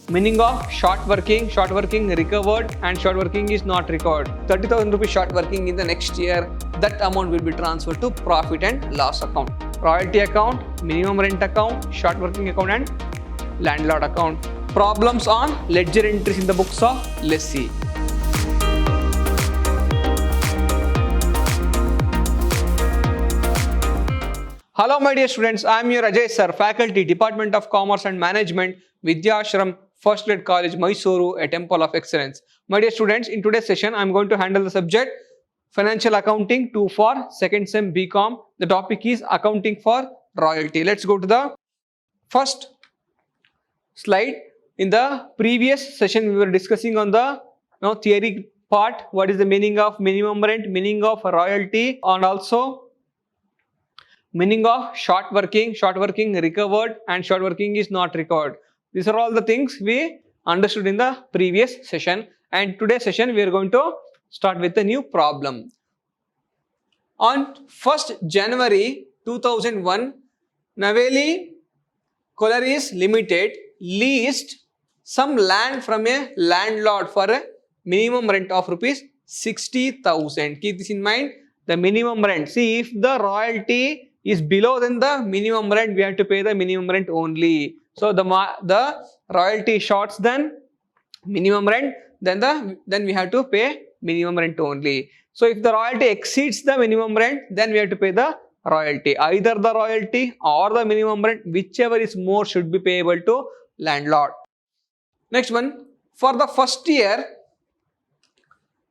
Meaning of short working recovered and short working is not recovered. 30,000 rupees short working in the next year, that amount will be transferred to profit and loss account. Royalty account, minimum rent account, short working account and landlord account. Problems on ledger entries in the books of lessee. Hello my dear students, I am your Ajay sir, faculty, Department of Commerce and Management, Vidhyaashram, First Grade College, MYSURU, a temple of excellence. My dear students, in today's session, I am going to handle the subject Financial Accounting 2 for 2nd Sem BCom. The topic is Accounting for Royalty. Let's go to the first slide. In the previous session, we were discussing on the theory part, what is the meaning of minimum rent, meaning of royalty, and also meaning of short working recovered and short working is not recovered. These are all the things we understood in the previous session, and today's session we are going to start with a new problem. On 1st January 2001, Naveli Collieries Limited leased some land from a landlord for a minimum rent of rupees 60,000. Keep this in mind, the minimum rent. See, if the royalty is below than the minimum rent, we have to pay the minimum rent only. So the royalty shorts than minimum rent, then we have to pay minimum rent only. So if the royalty exceeds the minimum rent, then we have to pay the royalty. Either the royalty or the minimum rent, whichever is more, should be payable to landlord. Next one, for the first year,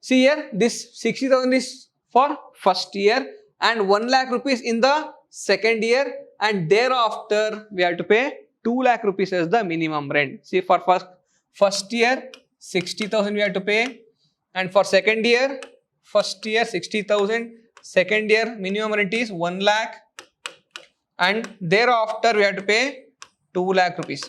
see here, this 60,000 is for first year and 1 lakh rupees in the second year, and thereafter we have to pay 2 lakh rupees as the minimum rent. See, for first year 60,000 we have to pay, and for second year, first year 60,000, second year minimum rent is 1 lakh, and thereafter we have to pay 2 lakh rupees.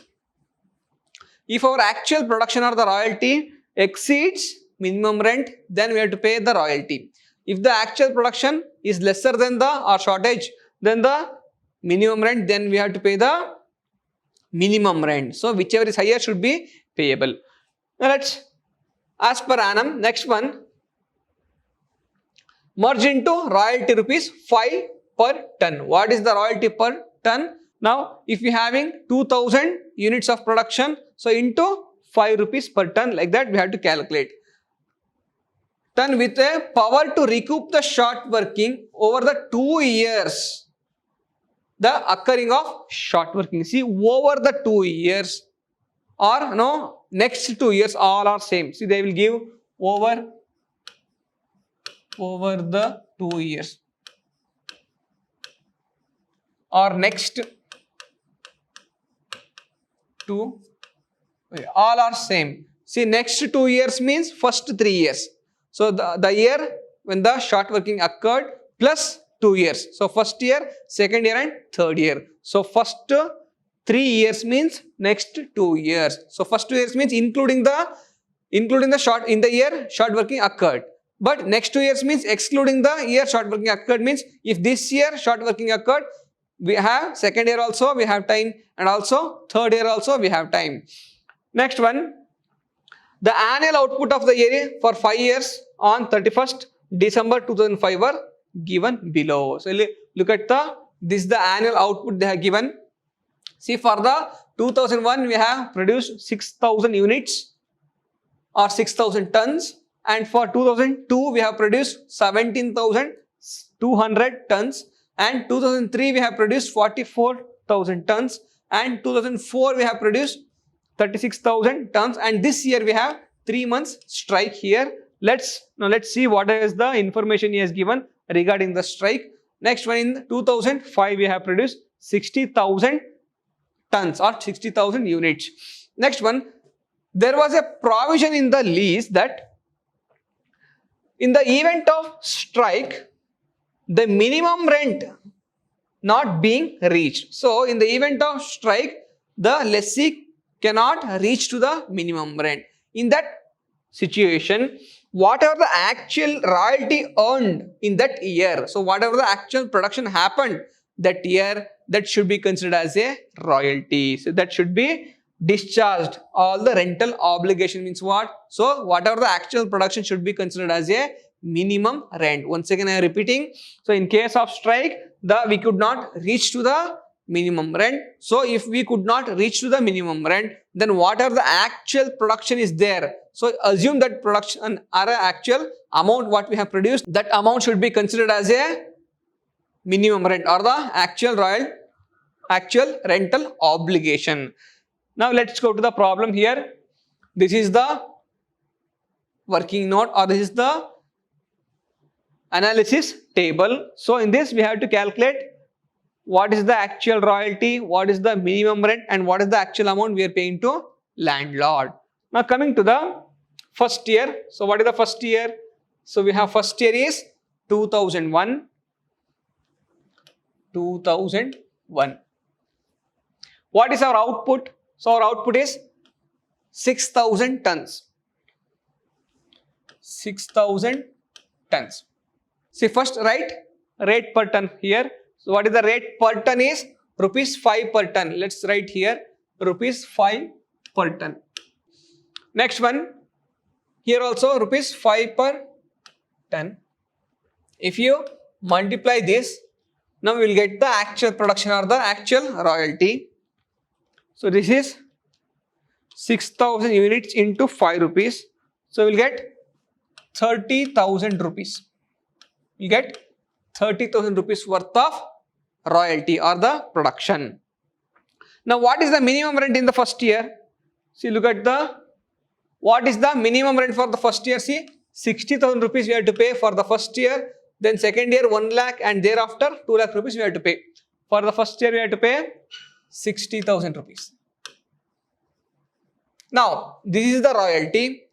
If our actual production or the royalty exceeds minimum rent, then we have to pay the royalty. If the actual production is lesser than the or shortage than the minimum rent, then we have to pay the minimum rent. So whichever is higher should be payable. Now let's, as per annum, next one, merge into royalty rupees 5 per ton. What is the royalty per ton? Now if we having 2000 units of production, so into 5 rupees per ton, like that we have to calculate. Ton with a power to recoup the short working over the 2 years, the occurring of short working. See, over the 2 years or next 2 years, all are same. See, they will give over the 2 years or next 2, all are same. See, next 2 years means first 3 years. So the year when the short working occurred plus 2 years. So first year, second year and third year. So first 3 years means next 2 years. So first 2 years means including the year short working occurred. But next 2 years means excluding the year short working occurred, means if this year short working occurred, we have second year also we have time, and also third year also we have time. Next one, the annual output of the year for 5 years on 31st December 2005 were given below. So look at this is the annual output they have given. See, for the 2001 we have produced 6,000 units or 6,000 tons, and for 2002 we have produced 17,200 tons, and 2003 we have produced 44,000 tons, and 2004 we have produced 36,000 tons, and this year we have 3 months strike here. Let's see what is the information he has given regarding the strike. Next one, in 2005 we have produced 60,000 tons or 60,000 units. Next one, there was a provision in the lease that in the event of strike, the minimum rent not being reached. So in the event of strike, the lessee cannot reach to the minimum rent. In that situation, whatever the actual royalty earned in that year, so whatever the actual production happened that year, that should be considered as a royalty. So that should be discharged all the rental obligation. Means what? So whatever the actual production should be considered as a minimum rent. Once again I am repeating. So in case of strike, we could not reach to the minimum rent. So if we could not reach to the minimum rent, then whatever the actual production is there, so assume that production or actual amount what we have produced, that amount should be considered as a minimum rent or the actual rental obligation. Now let's go to the problem here. This is the working note, or this is the analysis table. So in this we have to calculate what is the actual royalty, what is the minimum rent, and what is the actual amount we are paying to landlord. Now coming to the first year. So what is the first year? So we have first year is 2001. What is our output? So our output is 6,000 tons. 6,000 tons. See, first write rate per ton here. So what is the rate per ton is rupees 5 per ton. Let's write here rupees 5 per ton. Next one, here also rupees 5 per ton. If you multiply this, now we will get the actual production or the actual royalty. So this is 6,000 units into 5 rupees. So we will get 30,000 rupees. You get 30,000 rupees worth of royalty or the production. Now what is the minimum rent in the first year? See, look at what is the minimum rent for the first year? See, 60,000 rupees we have to pay for the first year. Then second year 1 lakh, and thereafter 2 lakh rupees we have to pay. For the first year we have to pay 60,000 rupees. Now this is the royalty.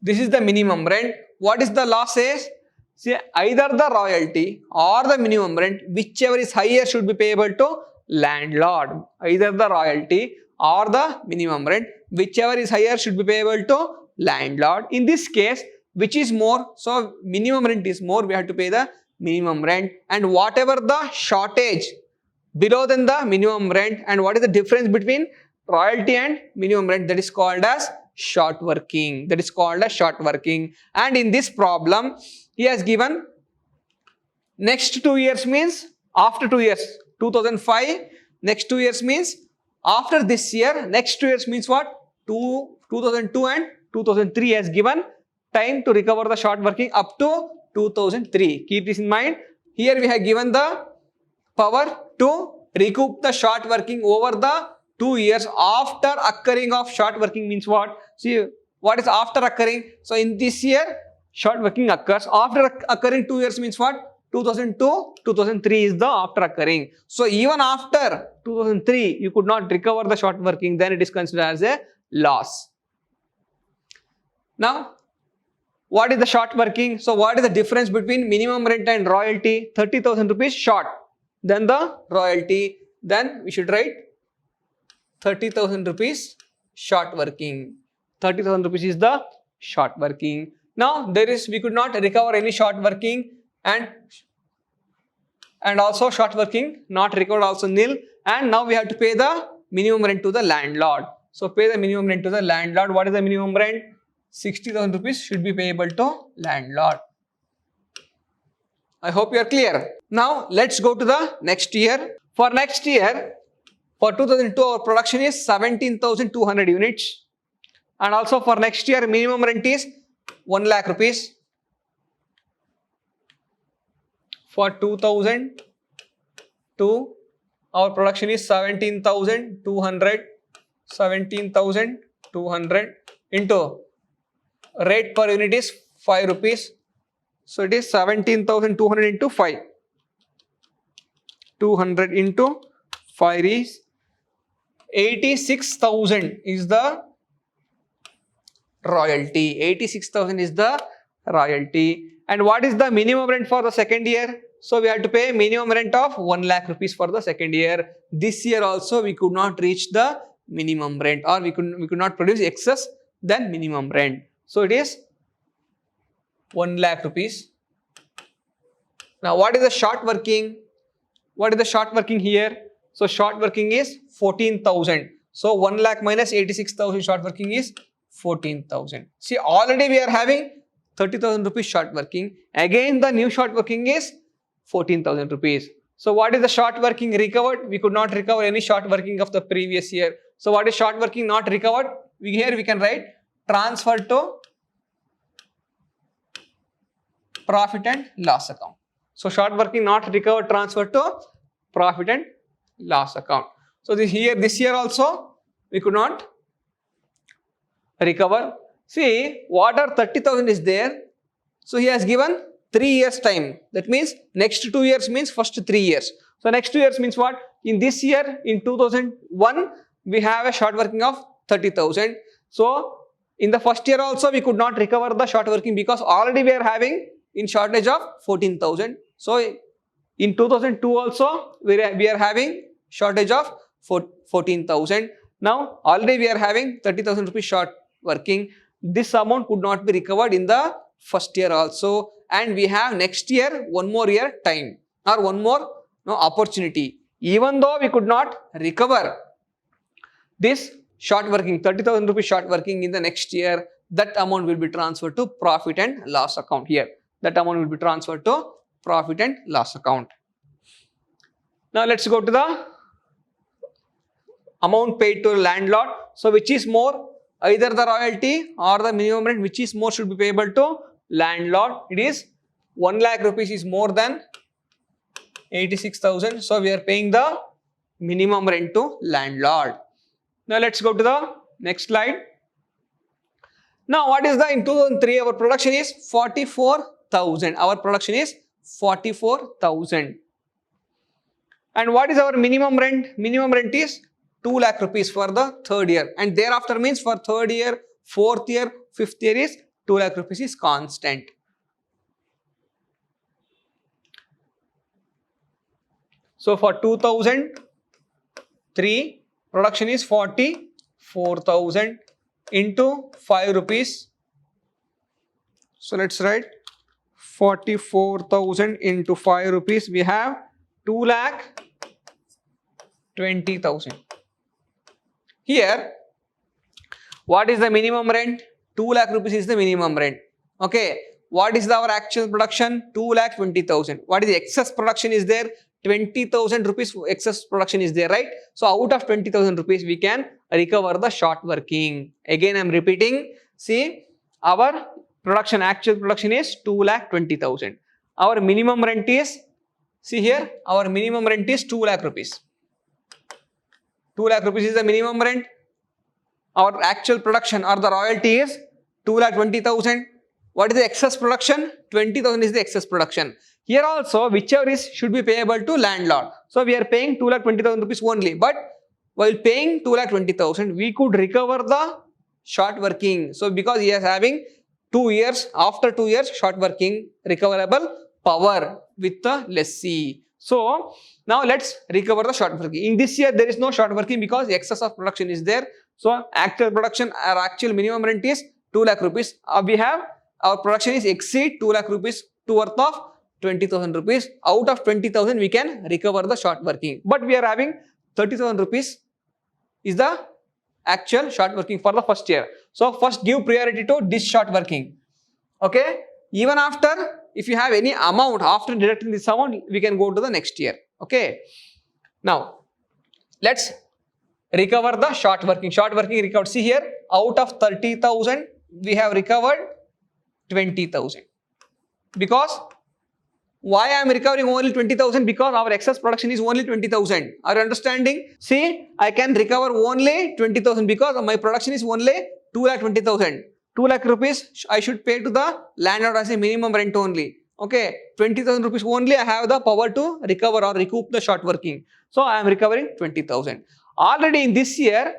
This is the minimum rent. What is the law says? See, either the royalty or the minimum rent, whichever is higher, should be payable to landlord. Either the royalty or the minimum rent, whichever is higher, should be payable to landlord. In this case, which is more? So minimum rent is more, we have to pay the minimum rent, and whatever the shortage below than the minimum rent, and what is the difference between royalty and minimum rent, that is called as short working. That is called as short working. And in this problem he has given next 2 years means after 2 years, 2005, next 2 years means after this year, next 2 years means what? 2002 and 2003 has given time to recover the short working up to 2003. Keep this in mind. Here we have given the power to recoup the short working over the 2 years after occurring of short working. Means what? See, what is after occurring? So in this year short working occurs. After occurring 2 years means what? 2002, 2003 is the after occurring. So even after 2003 you could not recover the short working, then it is considered as a loss. Now what is the short working? So what is the difference between minimum rent and royalty? 30,000 rupees short, then the royalty, then we should write 30,000 rupees short working. 30,000 rupees is the short working. Now we could not recover any short working, and also short working not recovered, also nil, and now we have to pay the minimum rent to the landlord. So pay the minimum rent to the landlord. What is the minimum rent? 60,000 rupees should be payable to landlord. I hope you are clear. Now let's go to the next year. For next year, for 2002 our production is 17,200 units, and also for next year minimum rent is 1 lakh rupees. For 2002 our production is 17,200 into rate per unit is 5 rupees. So it is 17,200 into 5. 200 into 5 is 86,000 is the royalty. 86,000 is the royalty. And what is the minimum rent for the second year? So we have to pay minimum rent of 1 lakh rupees for the second year. This year also we could not reach the minimum rent, or we could not produce excess than minimum rent. So it is 1 lakh rupees. Now what is the short working? What is the short working here? So short working is 14,000. So 1 lakh minus 86,000 short working is 14,000. See, already we are having 30,000 rupees short working. Again, the new short working is 14,000 rupees. So what is the short working recovered? We could not recover any short working of the previous year. So what is short working not recovered? Here we can write transfer to profit and loss account. So short working not recovered, transfer to profit and loss account. So this year also we could not recover. See, what are 30,000 is there? So he has given 3 years time. That means next 2 years means first 3 years. So next 2 years means what? In this year, in 2001, we have a short working of 30,000. So in the first year also we could not recover the short working because already we are having in shortage of 14,000. So in 2002 also we are having shortage of 14,000. Now already we are having 30,000 rupees short working. This amount could not be recovered in the first year also, and we have next year one more year time or one more opportunity. Even though we could not recover this short working, 30,000 rupees short working in the next year, that amount will be transferred to profit and loss account here. That amount will be transferred to profit and loss account. Now let's go to the amount paid to landlord. So which is more, either the royalty or the minimum rent, which is more should be payable to landlord? It is 1 lakh rupees is more than 86,000. So we are paying the minimum rent to landlord. Now let's go to the next slide. Now what is the in 2003 our production is 44,000. Our production is 44,000. And what is our minimum rent? Minimum rent is 2 lakh rupees for the third year, and thereafter means for third year, fourth year, fifth year is 2 lakh rupees is constant. So for 2003 production is 44,000 into 5 rupees. So let's write 44,000 into 5 rupees. We have 2,20,000. Here, what is the minimum rent? 2 lakh rupees is the minimum rent. Okay. What is our actual production? 2,20,000. What is the excess production is there? 20,000 rupees excess production is there, right? So out of 20,000 rupees, we can recover the short working. Again, I am repeating. See, our production, actual production is 2,20,000. Our minimum rent is, see here, our minimum rent is 2 lakh rupees. 2 lakh rupees is the minimum rent. Our actual production or the royalty is 2,20,000. What is the excess production? 20,000 is the excess production. Here also, whichever is should be payable to landlord. So we are paying 2,20,000 rupees only. But while paying 2,20,000, we could recover the short working. So because he is having 2 years, after 2 years, short working recoverable power with the lessee. So now let's recover the short working. In this year, there is no short working because the excess of production is there. So actual production or actual minimum rent is 2 lakh rupees. We have our production is exceed 2 lakh rupees to worth of 20,000 rupees. Out of 20,000, we can recover the short working. But we are having 30,000 rupees is the actual short working for the first year. So first give priority to this short working. Okay. Even after, if you have any amount after deducting this amount, we can go to the next year. Okay. Now let's recover the short working. Short working recovered. See here, out of 30,000, we have recovered 20,000. Because why I am recovering only 20,000? Because our excess production is only 20,000. Are you understanding? See, I can recover only 20,000 because my production is only 2,20,000. 2 lakh rupees I should pay to the landlord as a minimum rent only. Okay, 20,000 rupees only I have the power to recover or recoup the short working. So I am recovering 20,000. Already in this year,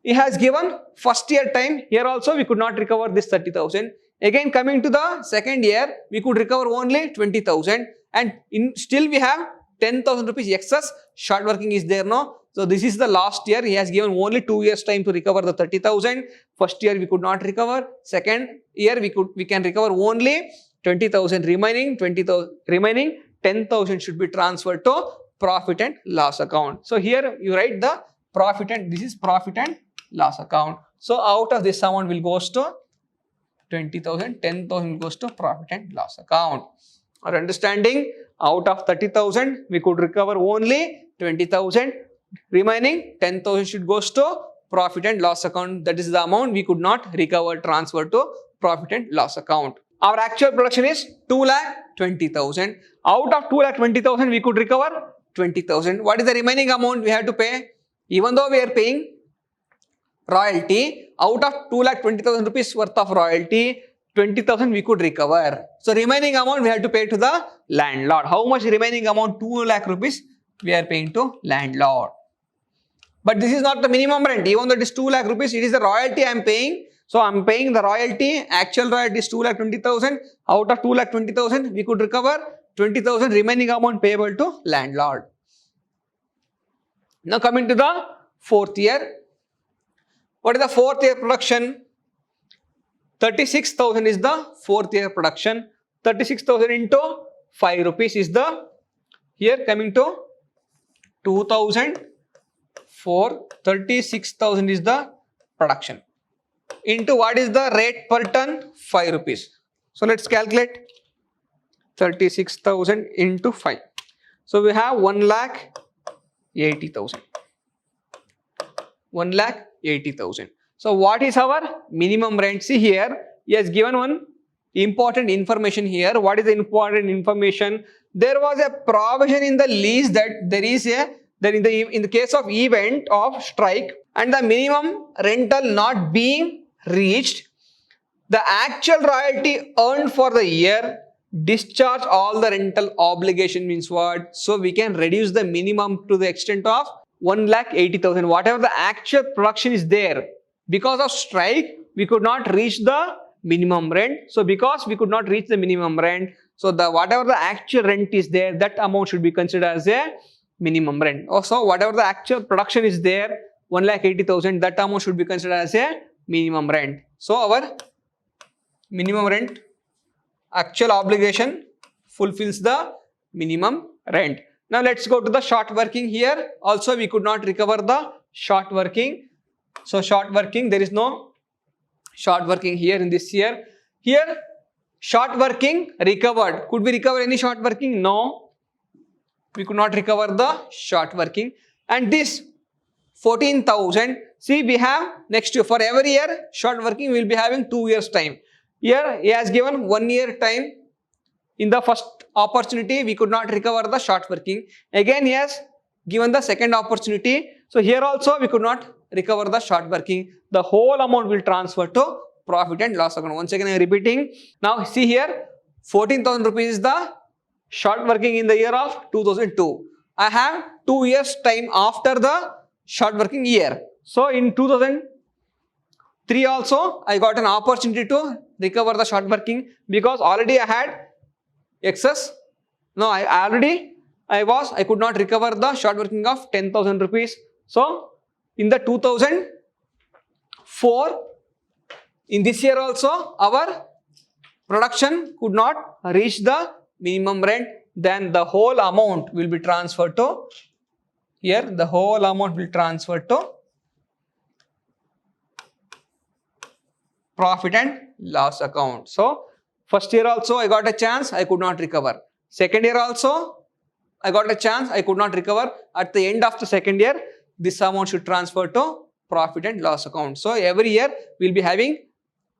he has given first year time. Here also we could not recover this 30,000. Again coming to the second year, we could recover only 20,000, and still we have 10,000 rupees excess short working is there now. So this is the last year. He has given only 2 years time to recover the 30,000. First year we could not recover. Second year we can recover only 20,000. Remaining 10,000 should be transferred to profit and loss account. So here you write the profit and this is profit and loss account. So out of this amount will goes to 20,000, 10,000 goes to profit and loss account. Are understanding? Out of 30,000 we could recover only 20,000. Remaining 10,000 should goes to profit and loss account. That is the amount we could not recover, transfer to profit and loss account. Our actual production is 2,20,000. Out of 2,20,000 we could recover 20,000. What is the remaining amount we have to pay? Even though we are paying royalty, out of 2,20,000 rupees worth of royalty, 20,000 we could recover. So remaining amount we have to pay to the landlord. How much remaining amount? 2 lakh rupees we are paying to landlord. But this is not the minimum rent. Even though it is 2 lakh rupees, it is the royalty I am paying. So I am paying the royalty. Actual royalty is 2,20,000. Out of 2,20,000 we could recover 20,000 remaining amount payable to landlord. Now coming to the fourth year. What is the fourth year production? 36,000 is the fourth year production. 36,000 into 5 rupees is the, here coming to 2,000 for 36,000 is the production. Into what is the rate per ton? 5 rupees. So let's calculate 36,000 into 5. So we have 1,80,000. 1,80,000. So what is our minimum rent? See here, he has given one important information here. What is the important information? There was a provision in the lease that there is a, that in the case of event of strike and the minimum rental not being reached, the actual royalty earned for the year discharge all the rental obligation. Means what? So we can reduce the minimum to the extent of 1,80,000. Whatever the actual production is there, because of strike we could not reach the minimum rent. So because we could not reach the minimum rent, so the whatever the actual rent is there, that amount should be considered as a minimum rent. Also whatever the actual production is there, 1,80,000, that amount should be considered as a minimum rent. So our minimum rent, actual obligation fulfills the minimum rent. Now let's go to the short working. Here also we could not recover the short working. So short working, there is no short working here in this year. Here short working recovered. Could we recover any short working? No, we could not recover the short working. And this 14,000, see we have next year, for every year short working we will be having 2 years time. Here he has given 1 year time. In the first opportunity we could not recover the short working. Again he has given the second opportunity. So here also we could not recover the short working. The whole amount will transfer to profit and loss account. Once again I am repeating. Now see here, 14,000 rupees is the short working in the year of 2002. I have 2 years time after the short working year. So in 2003 also I got an opportunity to recover the short working, because already I had excess. No, I could not recover the short working of 10,000 rupees. So in the 2004, in this year also our production could not reach the minimum rent. Then the whole amount will be transferred to, here the whole amount will transfer to profit and loss account. So first year also I got a chance, I could not recover. Second year also I got a chance, I could not recover. At the end of the second year, this amount should transfer to profit and loss account. So every year we will be having,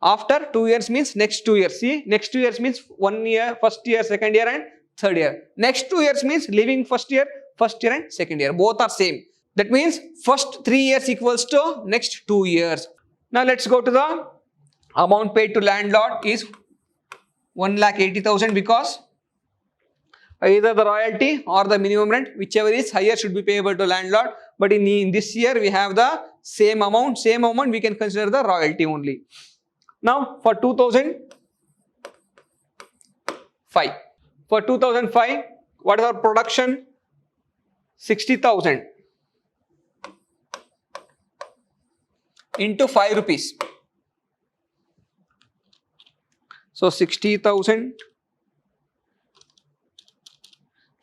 after 2 years means next 2 years. See, next 2 years means 1 year, first year, second year and third year. Next 2 years means leaving first year and second year. Both are same. That means first 3 years equals to next 2 years. Now let's go to the amount paid to landlord is 1,80,000, because either the royalty or the minimum rent, whichever is higher, should be payable to landlord. But in this year we have the same amount we can consider the royalty only. Now for 2005, what is our production? 60,000 into 5 rupees. So 60,000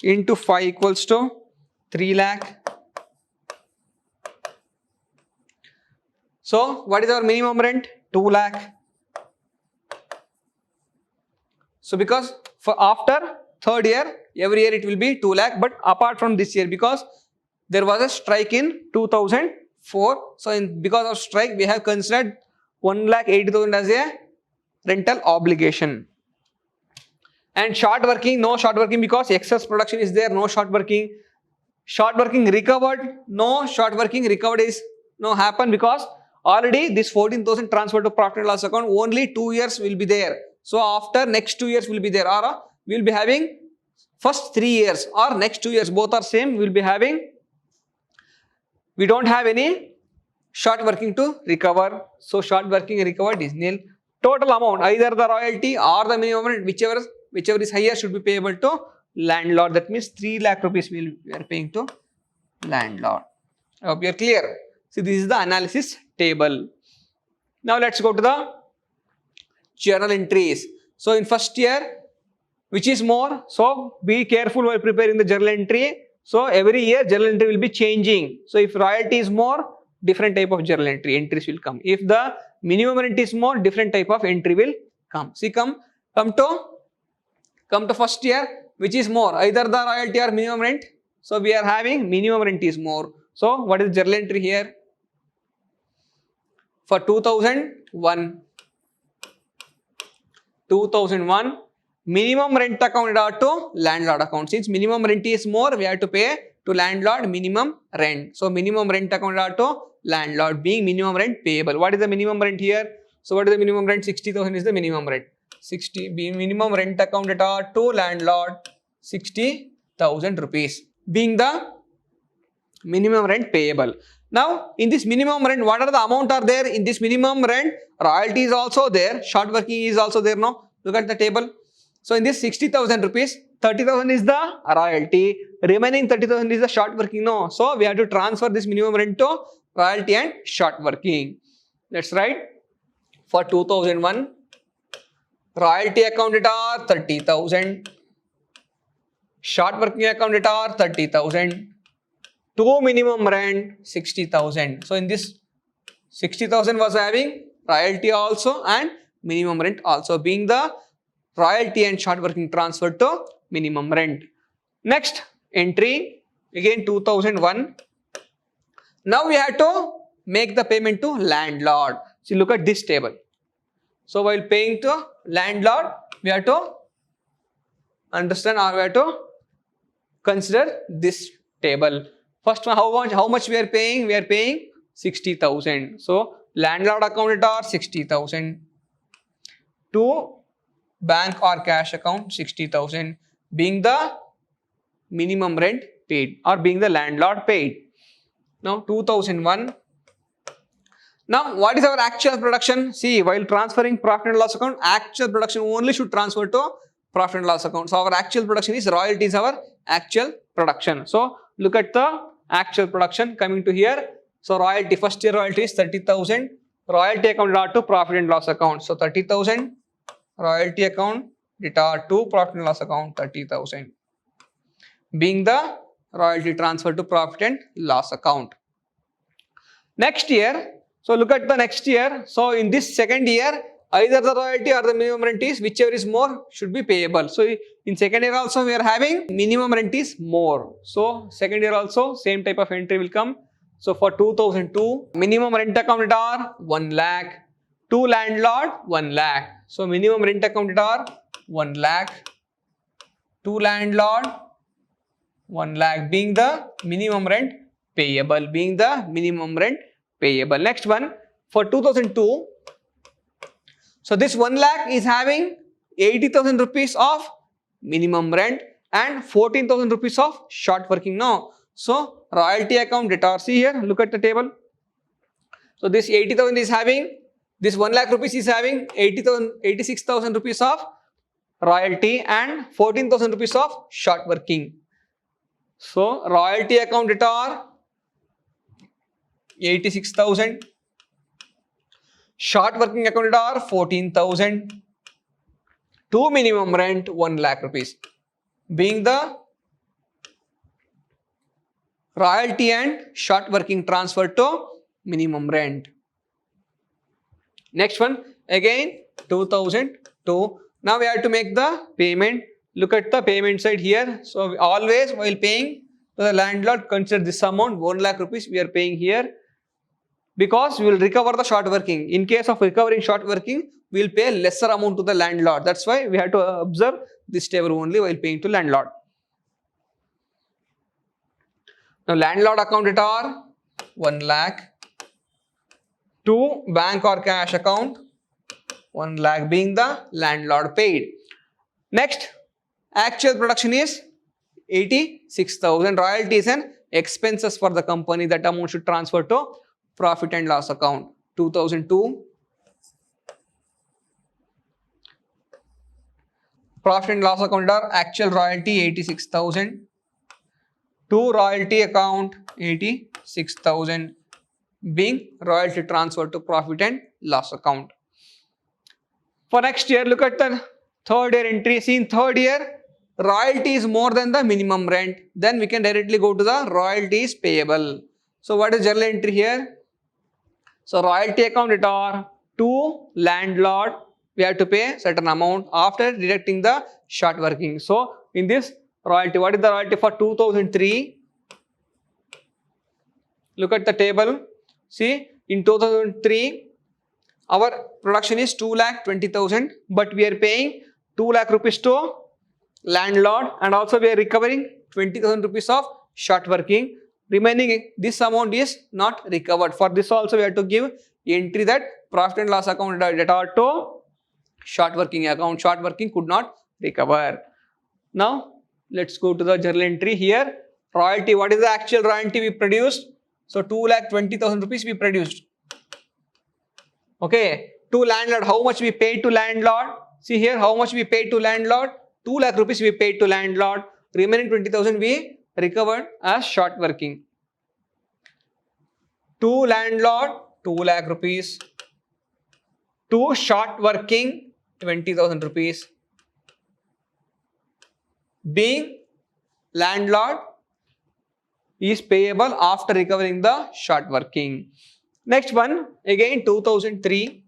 into 5 equals to 3 lakh So what is our minimum rent? 2 lakh. So because for after third year, every year it will be 2 lakh, but apart from this year, because there was a strike in 2004. So because of strike, we have considered 1,80,000 as a rental obligation. And short working, no short working because excess production is there, no short working. Short working recovered, no short working recovered is no happen because already this 14,000 transferred to profit and loss account, only 2 years will be there. So after next 2 years will be there, or we will be having first 3 years or next 2 years, both are same, we will be having, we don't have any short working to recover. So short working recovered is nil. Total amount, either the royalty or the minimum rent, whichever is higher should be payable to landlord. That means 3 lakh rupees we are paying to landlord. I hope you are clear. See, this is the analysis table. Now let's go to the journal entries. So in first year, which is more? So be careful while preparing the journal entry. So every year journal entry will be changing. So if royalty is more, different type of journal entries will come. If the minimum rent is more, different type of entry will come. See, come to first year, which is more, either the royalty or minimum rent. So we are having minimum rent is more. So what is journal entry here? For 2001, minimum rent accounted out to landlord account. Since minimum rent is more, we have to pay to landlord minimum rent. So minimum rent accounted out to landlord, being minimum rent payable. What is the minimum rent here? So what is the minimum rent? 60,000 is the minimum rent. 60 being minimum rent accounted out to landlord, 60,000 rupees being the minimum rent payable. Now in this minimum rent, what are the amount are there in this minimum rent? Royalty is also there, short working is also there. No, look at the table. So in this 60,000 rupees, 30,000 is the royalty, remaining 30,000 is the short working. No, so we have to transfer this minimum rent to royalty and short working. Let's write for 2001, royalty accounted are 30,000, short working accounted are 30,000. To minimum rent 60,000. So in this 60,000 was having royalty also and minimum rent also, being the royalty and short working transferred to minimum rent. Next entry again 2001. Now we have to make the payment to landlord. See, look at this table. So while paying to landlord, we have to understand or we have to consider this table. First one, how much we are paying? We are paying 60,000. So landlord accounted are 60,000. To bank or cash account 60,000, being the minimum rent paid or being the landlord paid. Now 2001. Now what is our actual production? See, while transferring profit and loss account, actual production only should transfer to profit and loss account. So our actual production is royalty is our actual production. So look at the actual production coming to here. So royalty, first year royalty is 30,000. Royalty accounted to profit and loss account. So 30,000. Royalty account data to profit and loss account 30,000, being the royalty transfer to profit and loss account. Next year, so look at the next year. So in this second year, either the royalty or the minimum rent is, whichever is more should be payable. So in second year also we are having minimum rent is more. So second year also same type of entry will come. So for 2002, minimum rent accounted are 1 lakh. To landlord 1 lakh. So minimum rent accounted are 1 lakh. To landlord 1 lakh, being the minimum rent payable, being the minimum rent payable. Next one for 2002. So this 1 lakh is having 80,000 rupees of minimum rent and 14,000 rupees of short working. Now, so royalty account data. See here, look at the table. So this 80,000 is having, this 1 lakh rupees is having 86,000 rupees of royalty and 14,000 rupees of short working. So royalty account data are 86,000. Short working account data are 14,000. To minimum rent 1 lakh rupees, being the royalty and short working transfer to minimum rent. Next one, again 2002. Now we have to make the payment. Look at the payment side here. So always while paying to the landlord, consider this amount 1 lakh rupees we are paying here, because we will recover the short working. In case of recovering short working, we will pay lesser amount to the landlord. That's why we have to observe this table only while paying to landlord. Now landlord account at are 1 lakh. To bank or cash account, 1 lakh being the landlord paid. Next, actual production is 86,000. Royalties and expenses for the company, that amount should transfer to profit and loss account. 2002. Profit and loss account are actual royalty 86,000. To royalty account 86,000 being royalty transfer to profit and loss account. For next year, look at the third year entry. See, in third year, royalty is more than the minimum rent. Then we can directly go to the royalties payable. So what is journal entry here? So royalty account it are to landlord. We have to pay certain amount after deducting the short working. So in this royalty, what is the royalty for 2003? Look at the table. See, in 2003, our production is 2,20,000, but we are paying 2 lakh rupees to landlord, and also we are recovering 20,000 rupees of short working. Remaining this amount is not recovered. For this also we have to give entry that profit and loss account data to short working account. Short working could not recover. Now let's go to the journal entry here. Royalty, what is the actual royalty we produced? So 2,20,000 rupees we produced. Okay, to landlord, how much we paid to landlord? See here, how much we paid to landlord? 2 lakh rupees we paid to landlord. Remaining 20,000 we recovered as short working. To landlord, 2 lakh rupees. To short working, 20,000 rupees. Being landlord is payable after recovering the short working. Next one, again 2003.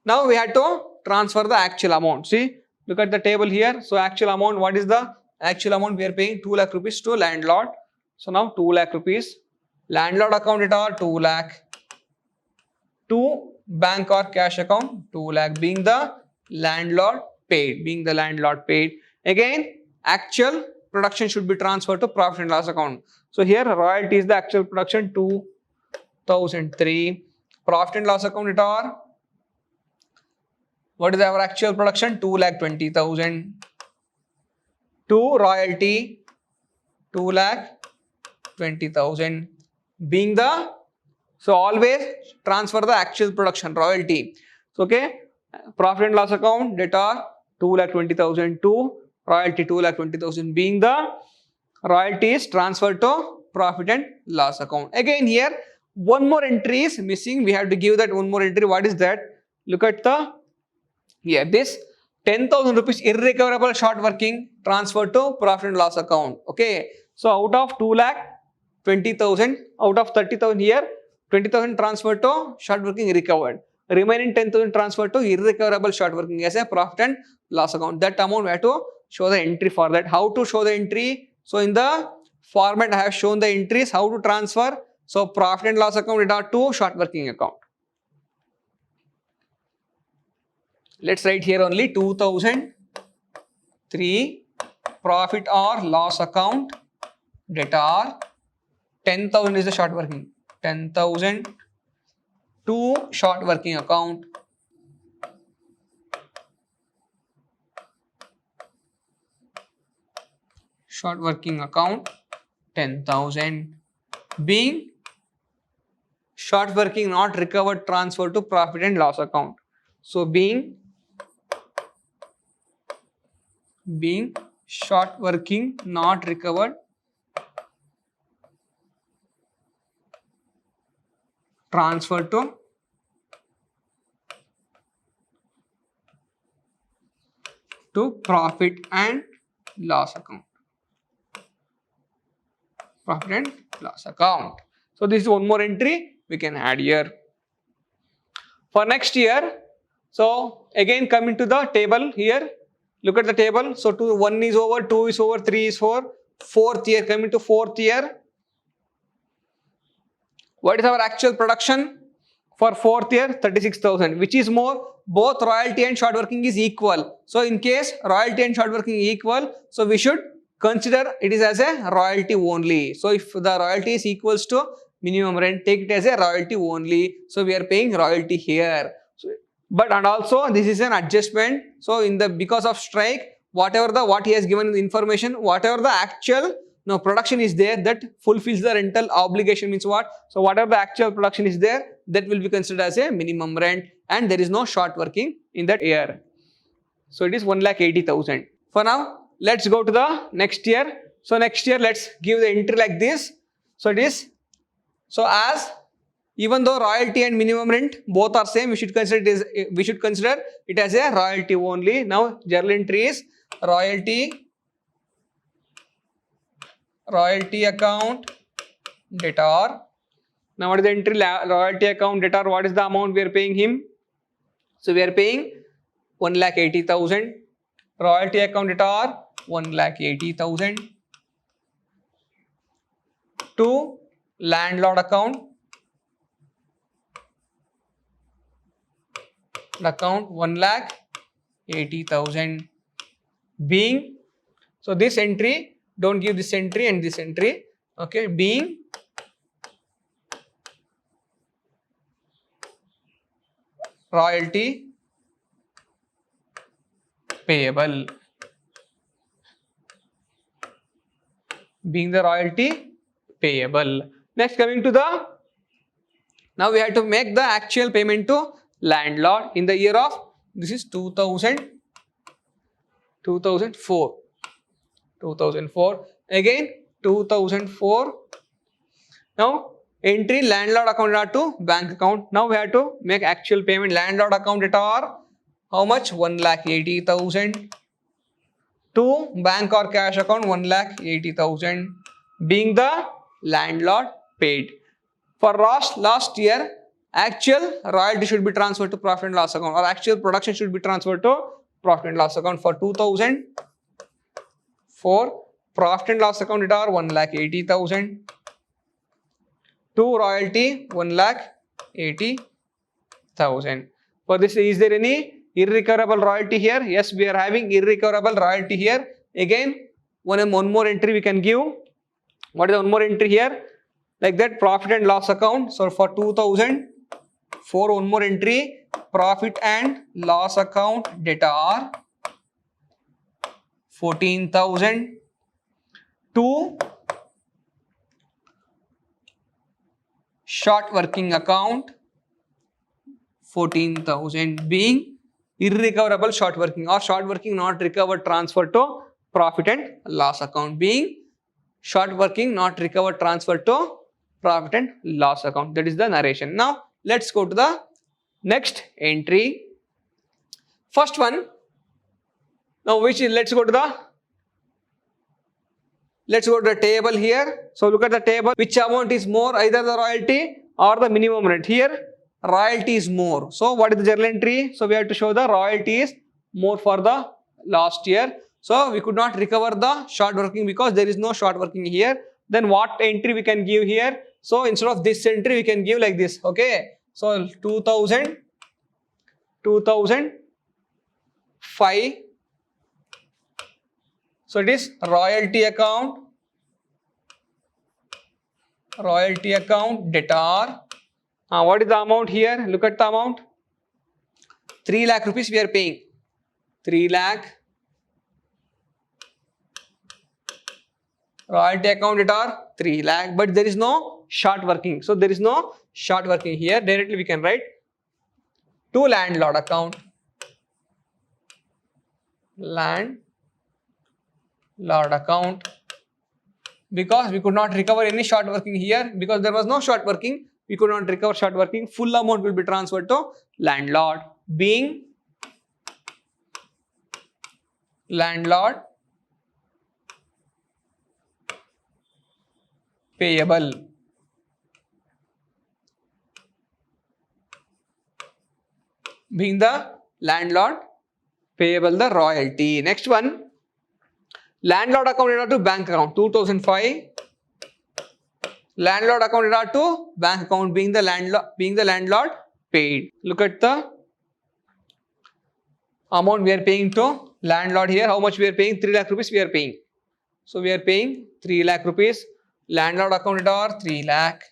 Now we had to transfer the actual amount. See, look at the table here. So actual amount, what is the actual amount? We are paying 2 lakh rupees to landlord. So now 2 lakh rupees. Landlord account it are 2 lakh. To bank or cash account, 2 lakh being the landlord paid. Again, actual production should be transferred to profit and loss account. So here royalty is the actual production 2003. Profit and loss account it are, what is our actual production? 2,20,000. To royalty 2,20,000 being the, so always transfer the actual production royalty. So okay, profit and loss account data 2,20,000 to royalty 2,20,000 being the royalty is transferred to profit and loss account. Again here one more entry is missing. We have to give that one more entry. What is that? Look at the here, this 10,000 rupees irrecoverable short working transferred to profit and loss account. Okay, so out of 2,20,000, out of 30,000 here, 20,000 transferred to short working recovered. Remaining 10,000 transferred to irrecoverable short working as a profit and loss account. That amount we have to show the entry for that. How to show the entry? So in the format I have shown the entries, how to transfer. So profit and loss account data to short working account. Let's write here only 2003 profit or loss account data are 10,000 is the short working, 10,000 to short working account. Short working account 10,000 being short working not recovered transfer to profit and loss account. So being short working not recovered transfer to profit and loss account. Profit and loss account. So this is one more entry we can add here. For next year, so again coming to the table here, look at the table. So 1 is over, 2 is over, 3 is over. Fourth year, coming to fourth year, what is our actual production? For fourth year, 36,000. Which is more? Both royalty and short working is equal. So in case royalty and short working equal, so we should consider it is as a royalty only. So if the royalty is equals to minimum rent, take it as a royalty only. So we are paying royalty here. So, but and also this is an adjustment. So in the because of strike, whatever the what he has given in the information, whatever the actual production is there that fulfills the rental obligation means what? So whatever the actual production is there, that will be considered as a minimum rent, and there is no short working in that year. So it is 1,80,000. For now, let's go to the next year. So next year, let's give the entry like this. So it is, so as even though royalty and minimum rent both are same, we should consider it as a royalty only. Now journal entry is royalty account debtor. Now what is the entry? Royalty account debtor. What is the amount we are paying him? So we are paying 1,80,000. Royalty account debtor 1,80,000. To landlord account 1,80,000. Being, so this entry, don't give this entry and this entry. Okay, being royalty payable. Being the royalty payable. Next, coming to the, now we have to make the actual payment to landlord in the year of, this is 2004. Again 2004. Now entry landlord account to bank account. Now we have to make actual payment. Landlord account debtor, how much? 1,80,000. To bank or cash account 1,80,000. Being the landlord paid. For last year, actual royalty should be transferred to profit and loss account, or actual production should be transferred to profit and loss account. For 2004, profit and loss account debtor 1,80,000. To royalty 1,80,000. For this, is there any irrecoverable royalty here? Yes, we are having irrecoverable royalty here. Again, one more entry we can give. What is the one more entry here? Like that, profit and loss account. So for 2004, one more entry, profit and loss account debtor 14,000. To short working account 14,000. Being irrecoverable short working, or short working not recovered transfer to profit and loss account. Being short working not recovered transfer to profit and loss account. That is the narration. Now let's go to the next entry. First one. Now let's go to the table here. So look at the table. Which amount is more, either the royalty or the minimum rent? Here royalty is more. So what is the journal entry? So we have to show the royalty is more for the last year. So we could not recover the short working because there is no short working here. Then what entry we can give here? So instead of this entry, we can give like this. Okay. So 2005. So it is royalty account debtor. What is the amount here? Look at the amount. 3 lakh rupees we are paying. 3 lakh. Royalty account debtor 3 lakh, but there is no short working. So there is no short working here. Directly we can write to landlord account. Landlord account. Because we could not recover any short working here, because there was no short working, we could not recover short working. Full amount will be transferred to landlord. Being landlord payable. being the landlord, payable the royalty. Next one, landlord account data to bank account 2005. Landlord account data to bank account being the landlord paid. Look at the amount we are paying to landlord here. How much we are paying? 3 lakh rupees we are paying. So we are paying 3 lakh rupees. Landlord account data or 3 lakh.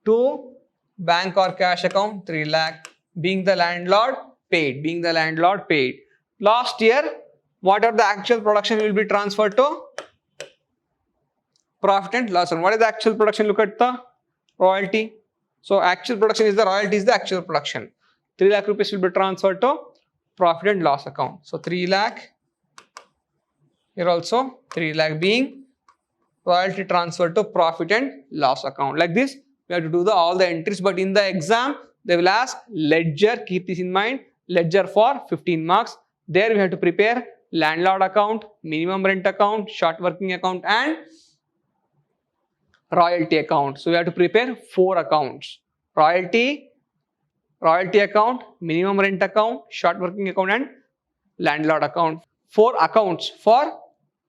To bank or cash account 3 lakh. Being the landlord paid. Last year, what are the actual production will be transferred to? Profit and loss. And what is the actual production? Look at the royalty. So actual production is the royalty is the actual production. 3 lakh rupees will be transferred to profit and loss account. So 3 lakh. Here also 3 lakh being royalty transferred to profit and loss account. Like this, we have to do all the entries. But in the exam, they will ask ledger. Keep this in mind. Ledger for 15 marks. There we have to prepare landlord account, minimum rent account, short working account, and royalty account. So we have to prepare 4 accounts: royalty account, minimum rent account, short working account, and landlord account. 4 accounts for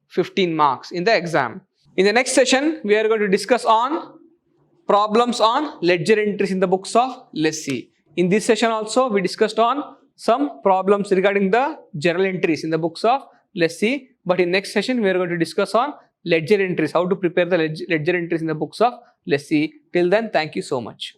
15 marks in the exam. In the next session, we are going to discuss on problems on ledger entries in the books of lessee. In this session also, we discussed on some problems regarding the journal entries in the books of lessee. But in next session, we are going to discuss on ledger entries, how to prepare the ledger entries in the books of lessee. Till then, thank you so much.